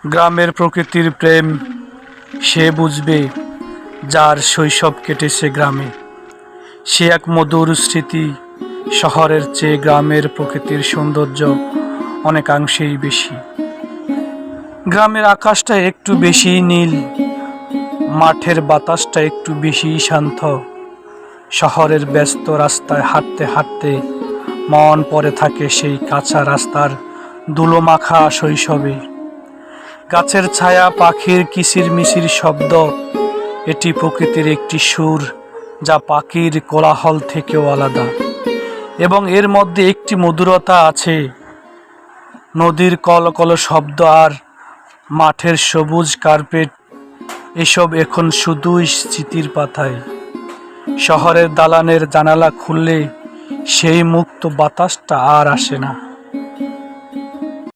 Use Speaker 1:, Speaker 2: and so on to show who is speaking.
Speaker 1: গ্রামের প্রকৃতির প্রেম সে বুঝবে যার শৈশব কেটেছে গ্রামে। সে এক মধুর স্মৃতি। শহরের চেয়ে গ্রামের প্রকৃতির সৌন্দর্য অনেকাংশেই বেশি। গ্রামের আকাশটা একটু বেশি নীল, মাঠের বাতাসটা একটু বেশি শান্ত। শহরের ব্যস্ত রাস্তায় হাঁটতে হাঁটতে মন পড়ে থাকে সেই কাঁচা রাস্তার ধুলোমাখা শৈশবে। গাছের ছায়া, পাখির কিচিরমিচির শব্দ, এটি প্রকৃতির একটি সুর যা পাখির কোলাহল থেকেও আলাদা। এবং এর মধ্যে একটি মধুরতা আছে। নদীর কলকল শব্দ আর মাঠের সবুজ কার্পেট, এসব এখন শুধুই স্মৃতির পাতায়। শহরের দালানের জানালা খুললে সেই মুক্ত বাতাসটা আর আসে না।